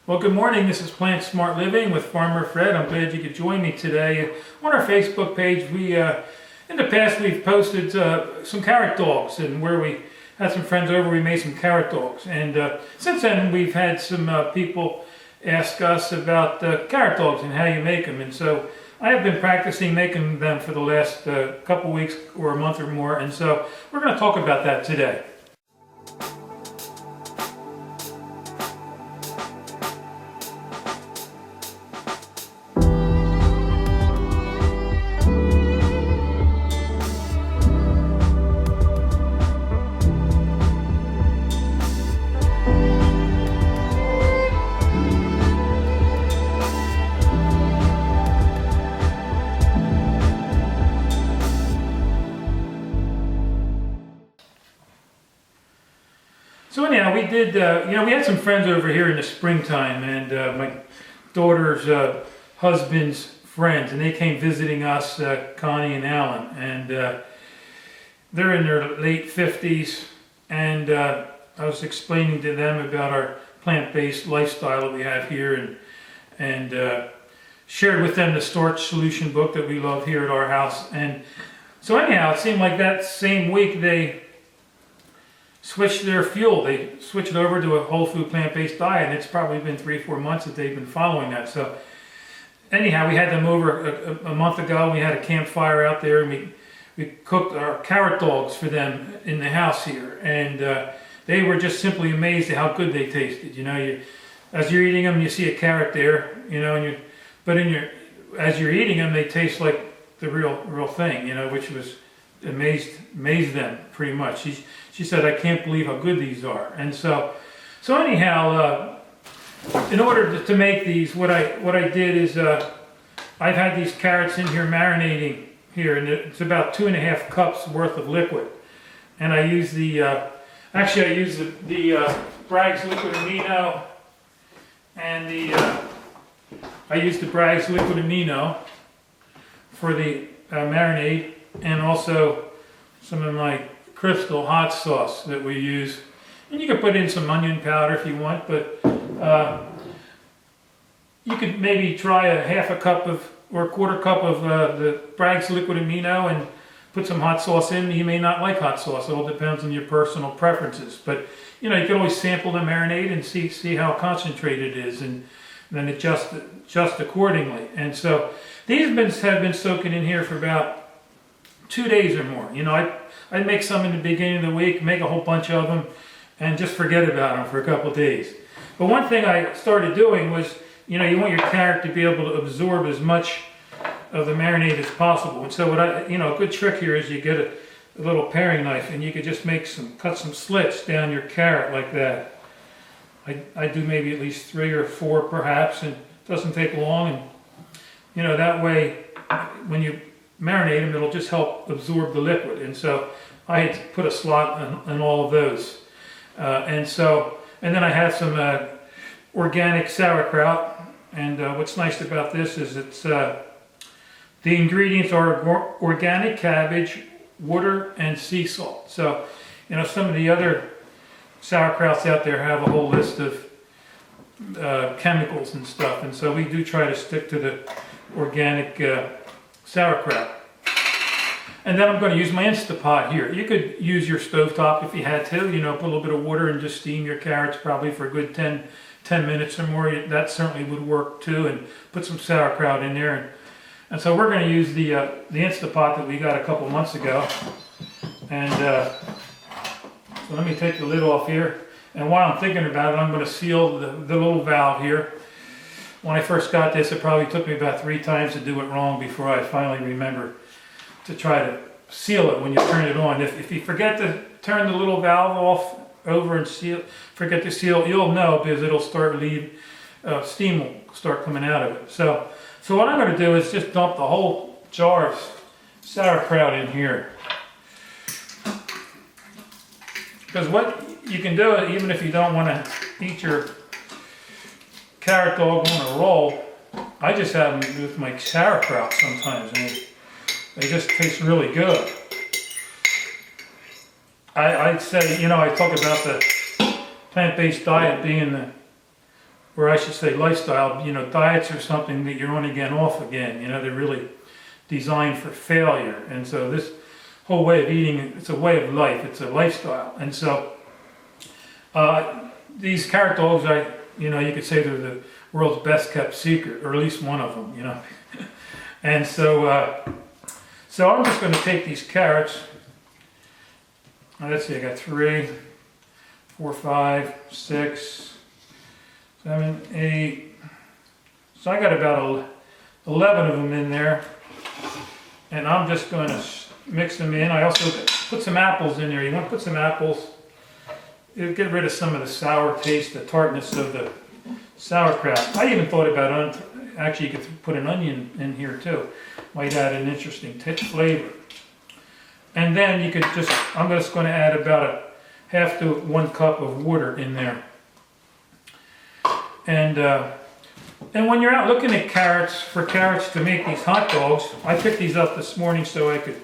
Well, good morning. This is Plant Smart Living with Farmer Fred. I'm glad you could join me today. On our Facebook page, in the past we've posted some carrot dogs, and where we had some friends over, we made some carrot dogs. And since then, we've had some people ask us about carrot dogs and how you make them. And so I have been practicing making them for the last couple weeks or a month or more. And so we're going to talk about that today. So anyhow, we did, we had some friends over here in the springtime, and my daughter's husband's friends, and they came visiting us, Connie and Alan, and they're in their late 50s, and I was explaining to them about our plant-based lifestyle that we have here, and shared with them the Storage Solution book that we love here at our house. And so anyhow, it seemed like that same week they switched their fuel. They switched over to a whole food plant-based diet, and it's probably been 3-4 months that they've been following that. So anyhow, we had them over a month ago. We had a campfire out there, and we cooked our carrot dogs for them in the house here, and they were just simply amazed at how good they tasted. As you're eating them, you see a carrot there, as you're eating them, they taste like the real thing, which was amazed them pretty much. She said, "I can't believe how good these are." And so anyhow, in order to make these, what I did is I've had these carrots in here marinating here, and it's about 2.5 cups worth of liquid. And I use the Bragg's liquid amino, and I use the Bragg's liquid amino for the marinade, and also some of my crystal hot sauce that we use. And you can put in some onion powder if you want, but you could maybe try a 1/2 cup or 1/4 cup of the Bragg's liquid amino and put some hot sauce in. You may not like hot sauce. It all depends on your personal preferences. But you can always sample the marinade and see how concentrated it is, and then adjust accordingly. And so these have been soaking in here for about 2 days or more. I'd make some in the beginning of the week, make a whole bunch of them, and just forget about them for a couple of days. But one thing I started doing was, you want your carrot to be able to absorb as much of the marinade as possible. And so a good trick here is you get a little paring knife, and you could just cut some slits down your carrot like that. I do maybe at least 3 or 4 perhaps, and it doesn't take long. And that way, when you marinate them, it'll just help absorb the liquid. And so I had put a slot in all of those. And then I have some organic sauerkraut. And what's nice about this is the ingredients are organic cabbage, water, and sea salt. So, some of the other sauerkrauts out there have a whole list of chemicals and stuff. And so we do try to stick to the organic sauerkraut. And then I'm going to use my Instapot here. You could use your stovetop if you had to, put a little bit of water and just steam your carrots probably for a good 10 minutes or more. That certainly would work too, and put some sauerkraut in there. And so we're going to use the Instapot that we got a couple months ago. And so let me take the lid off here. And while I'm thinking about it, I'm going to seal the little valve here. When I first got this, it probably took me about 3 times to do it wrong before I finally remember to try to seal it when you turn it on. If you forget to turn the little valve off over and forget to seal, you'll know, because it'll start steam will start coming out of it. So what I'm going to do is just dump the whole jar of sauerkraut in here. Because what you can do, even if you don't want to eat your carrot dog on a roll, I just have them with my sauerkraut sometimes, and they just taste really good. I'd say, I talk about the plant-based diet being or I should say lifestyle, you know, diets are something that you're on again, off again. You know, they're really designed for failure. And so this whole way of eating, it's a way of life, it's a lifestyle. And so these carrot dogs, you know, you could say they're the world's best kept secret, or at least one of them, you know. And so I'm just going to take these carrots. Let's see, I got 3, 4, 5, 6, 7, 8. So I got about 11 of them in there. And I'm just going to mix them in. I also put some apples in there. You want to put some apples. It'll get rid of some of the sour taste, the tartness of the sauerkraut. I even thought about actually you could put an onion in here too. Might add an interesting flavor. And then you could I'm just going to add about a half to 1 cup of water in there. And when you're out looking at carrots to make these hot dogs, I picked these up this morning so I could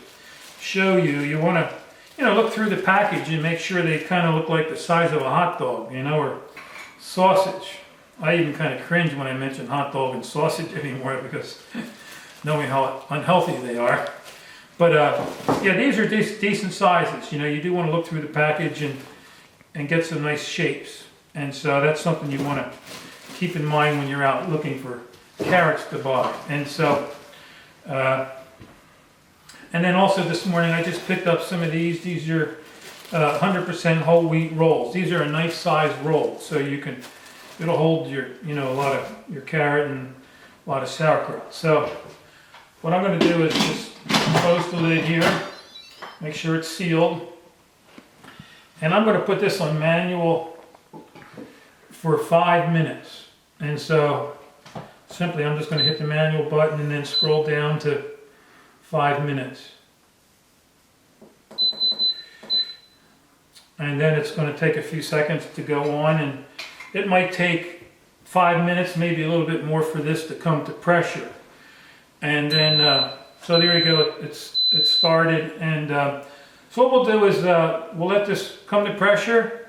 show you. You want to, you know, look through the package and make sure they kind of look like the size of a hot dog, you know, or sausage. I even kind of cringe when I mention hot dog and sausage anymore because knowing how unhealthy they are. But yeah, these are decent sizes. You know, you do want to look through the package and get some nice shapes. And so that's something you want to keep in mind when you're out looking for carrots to buy. And so, and then also this morning I just picked up some of these. These are 100% whole wheat rolls. These are a nice size roll, so it'll hold your, you know, a lot of your carrot and a lot of sauerkraut. So what I'm going to do is just close the lid here, make sure it's sealed, and I'm going to put this on manual for 5 minutes. And so simply I'm just going to hit the manual button and then scroll down to 5 minutes. And then it's going to take a few seconds to go on, and it might take 5 minutes, maybe a little bit more for this to come to pressure. And then, so there you go, it's started. And so what we'll do is we'll let this come to pressure.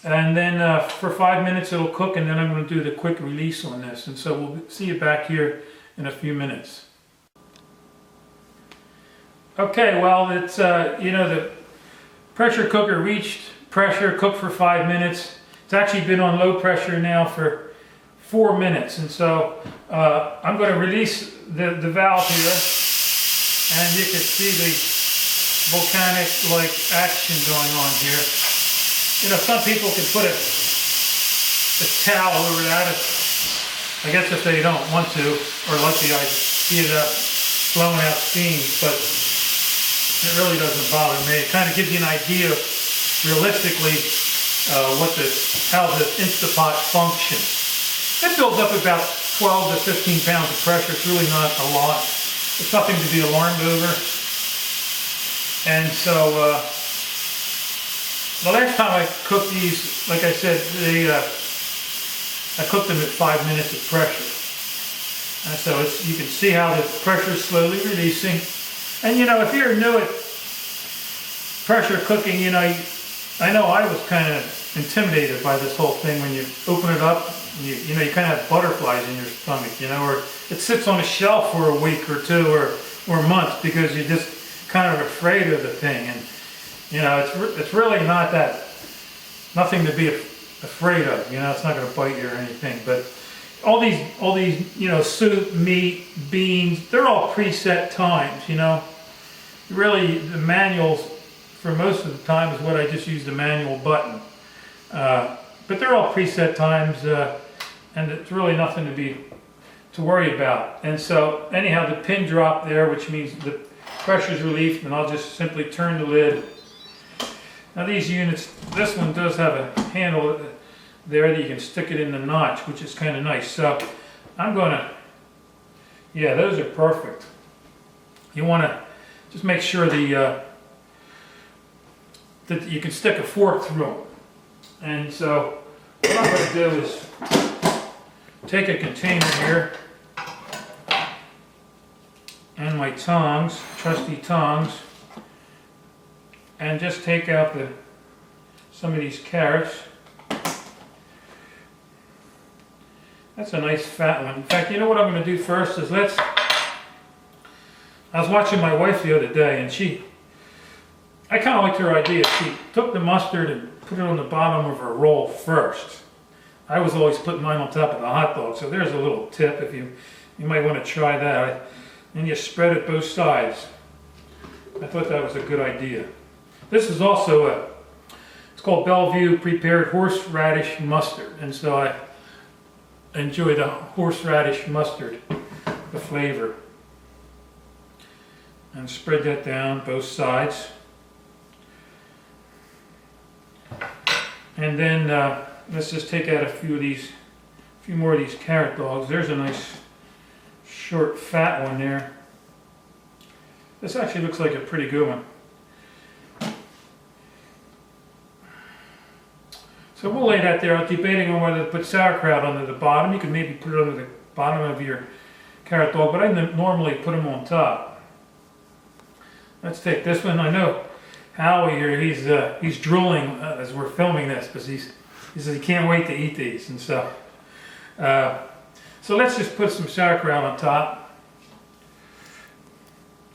And then for 5 minutes it'll cook, and then I'm going to do the quick release on this. And so we'll see you back here in a few minutes. Okay, well, it's, you know, the pressure cooker reached pressure, cooked for 5 minutes. It's actually been on low pressure now for 4 minutes. And so I'm going to release the valve here, and you can see the volcanic-like action going on here. You know, some people can put a towel over that, I guess if they don't want to, or like the idea of blowing out steam, but it really doesn't bother me. It kind of gives you an idea, realistically, how the Instapot functions. It builds up about 12 to 15 pounds of pressure. It's really not a lot. It's nothing to be alarmed over. And so, the last time I cooked these, like I said, I cooked them at 5 minutes of pressure. And so you can see how the pressure is slowly releasing. And you know, if you're new at pressure cooking, you know, I know I was kind of intimidated by this whole thing when you open it up. You know, you kind of have butterflies in your stomach, you know, or it sits on a shelf for a week or two or months because you're just kind of afraid of the thing. And you know, it's really not nothing to be afraid of. You know, it's not going to bite you or anything. But all these, you know, soup, meat, beans, they're all preset times. You know, really the manuals for most of the time is what I just use the manual button. But they're all preset times, and it's really nothing to worry about. And so anyhow, the pin dropped there, which means the pressure's relieved, and I'll just simply turn the lid. Now these units, this one does have a handle there that you can stick it in the notch, which is kind of nice. So I'm going to, yeah, those are perfect. You want to just make sure that you can stick a fork through them. And so what I'm going to do is take a container here and my tongs, trusty tongs, and just take out some of these carrots. That's a nice fat one. In fact, you know what I'm going to do first is I was watching my wife the other day, and I kind of liked her idea. She took the mustard and put it on the bottom of her roll first. I was always putting mine on top of the hot dog, so there's a little tip if you might want to try that. And you spread it both sides. I thought that was a good idea. This is also it's called Bellevue Prepared Horseradish Mustard, and so I enjoy the horseradish mustard, the flavor. And spread that down both sides. And then let's just take out a few more of these carrot dogs. There's a nice short fat one there. This actually looks like a pretty good one. So we'll lay that there. I was debating on whether to put sauerkraut under the bottom. You could maybe put it under the bottom of your carrot dog, but I normally put them on top. Let's take this one. I know Howie here, he's drooling as we're filming this because he says he can't wait to eat these. And so let's just put some sauerkraut on top.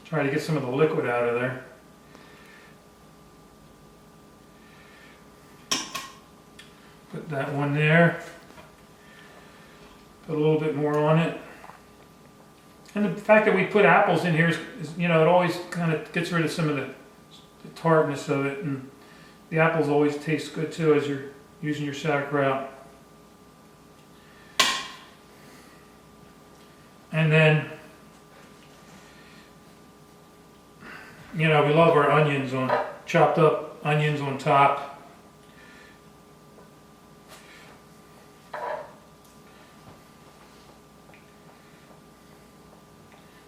Try to get some of the liquid out of there. Put that one there. Put a little bit more on it. And the fact that we put apples in here is it always kind of gets rid of some of the tartness of it, and the apples always taste good too as you're using your sauerkraut. And then, we love our onions chopped up onions on top.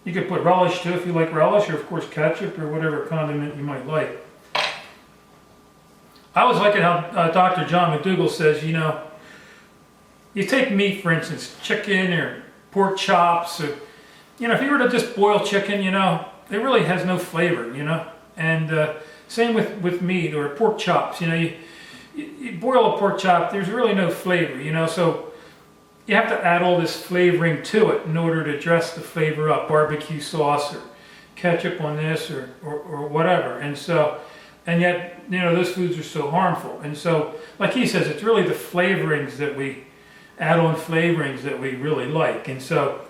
You could put relish too if you like relish, or of course ketchup or whatever condiment you might like. I always like it how Dr. John McDougall says, you take meat, for instance, chicken or pork chops, or, if you were to just boil chicken, it really has no flavor, and same with meat or pork chops, you boil a pork chop, there's really no flavor, so you have to add all this flavoring to it in order to dress the flavor up, barbecue sauce or ketchup on this or whatever. And yet, those foods are so harmful. And so, like he says, it's really the flavorings that we add on flavorings that we really like. And so,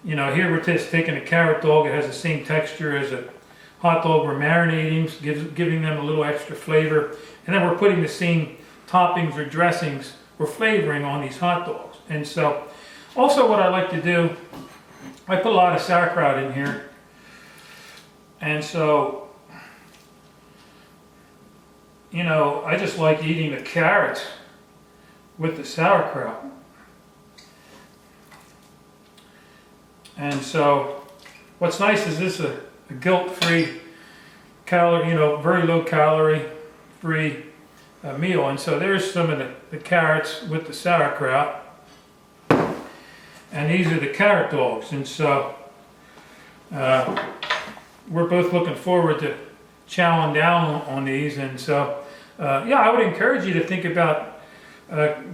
here we're just taking a carrot dog. It has the same texture as a hot dog. We're marinating, giving them a little extra flavor. And then we're putting the same toppings or dressings or flavoring on these hot dogs. And so, also what I like to do, I put a lot of sauerkraut in here. And so, I just like eating the carrots with the sauerkraut. And so, what's nice is this is a guilt-free, very low calorie free meal. And so there's some of the carrots with the sauerkraut. And these are the carrot dogs. And so we're both looking forward to chowing down on these. And so, I would encourage you to think about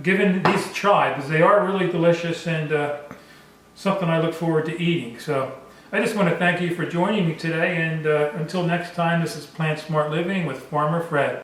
giving these a try, because they are really delicious and something I look forward to eating. So I just want to thank you for joining me today. And until next time, this is Plant Smart Living with Farmer Fred.